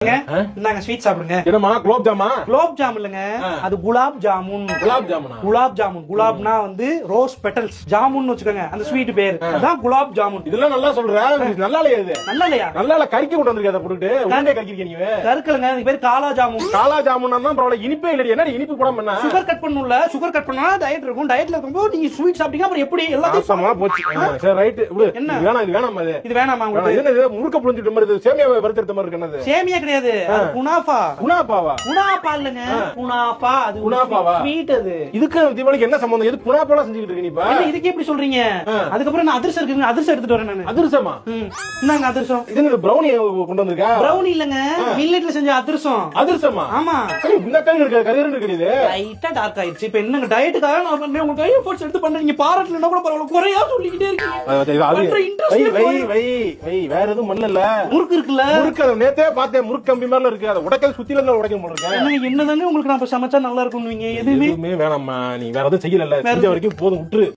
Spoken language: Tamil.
இந்தாங்க ஸ்வீட் சாப்பிடுங்க. என்னமா குலோப் ஜாமா? குலோப் ஜாம் இல்லங்க, அது குலாப் ஜாமுன். குலாப் ஜாமுனா? குலாப் ஜாமுன். குலாப்னா வந்து ரோஸ் பெட்டல்ஸ், ஜாமுன் வச்சுக்கோங்க அந்த ஸ்வீட் பேர். அதான் குலாப் ஜாமுன். இதெல்லாம் நல்லா சொல்ற, நல்லா இல்லையா இது? நல்லா இல்லையா? நல்லா இல்ல, கறிக்க கொண்டு வந்திருக்க அதை போட்டுட்டு உண்டே கறிக்கிறீங்க நீங்க. கருக்கலங்க, இது பேர் காலா ஜாமுன். காலா ஜாமுன்னா தான் பரவாயில்ல, இனிப்பே இல்ல. என்ன இனிப்பு போடாம என்ன? சுகர் கட் பண்ணணும்ல, சுகர் கட் பண்ணா டயட் இருக்கும். டயட்ல இருக்கும்போது நீங்க ஸ்வீட் சாப்பிட்டீங்க அப்புறம் எப்படி எல்லாத்தையும் போச்சு. சரி ரைட் விடு. என்ன வேணாம், இது வேணாம். இது வேணாமா உங்களுக்கு? என்ன இது முறுக்க புளிஞ்சிட்ட மாதிரி, இது சேமியா வறுத்தெடுத்த மாதிரி இருக்கு. என்னது சேமியா கிடையாது, குனாஃபா. குனாஃபாவா? குனாஃபா இல்லங்க, குனாஃபா. அது குனாஃபாவா? ஸ்வீட். அது இதுக்கு தீபாவளிக்கு என்ன சம்பந்தம்? எது குனாஃபாலாம் செஞ்சுக்கிட்டு இருக்க நீ இப்ப? என்ன இதுக்கு எப்படி சொல்றீங்க? அதுக்கப்புறம் நான் அதிரசம் இருக்குங்க, அதிரசம் எடுத்துட்டு வரேன் நான். அதிரசமா? என்னங்க அதிரசம்? இது என்ன பிரௌனி கொண்டு வந்திருக்கா? பிரௌனி இல்லங்க, மில்லட்ல செஞ்ச அதிரசம். அதிரசமா? ஆமா. இந்த கையில இருக்க கரியர் இருக்குது. லைட்டா டார்க் ஆயிடுச்சு. இப்போ என்னங்க டயட்டுக்காக நான் பண்ணேன், உங்க கை எஃபோர்ட்ஸ் எடுத்து பண்றீங்க. பாராட்டலனா கூட பரவாயில்ல, குறையா சொல்லிக்கிட்டே இருக்கீங்க. வேற எதுவும் பண்ணல. முறுக்கு இருக்குல்ல, முறுக்கு நேத்தே பார்த்தேன், முறுக்கு கம்பி மாதிரில இருக்கு. அதை உடைக்க சுத்தில இருந்து உடைக்க முடியல. என்னதாங்க உங்களுக்கு நான் சமைச்சா நல்லா இருக்கும்னுவீங்க? எதுவுமே வேணாம்மா, நீ வேற எதுவும் செய்யல, செஞ்ச வரைக்கும் போதும், விட்டுரு.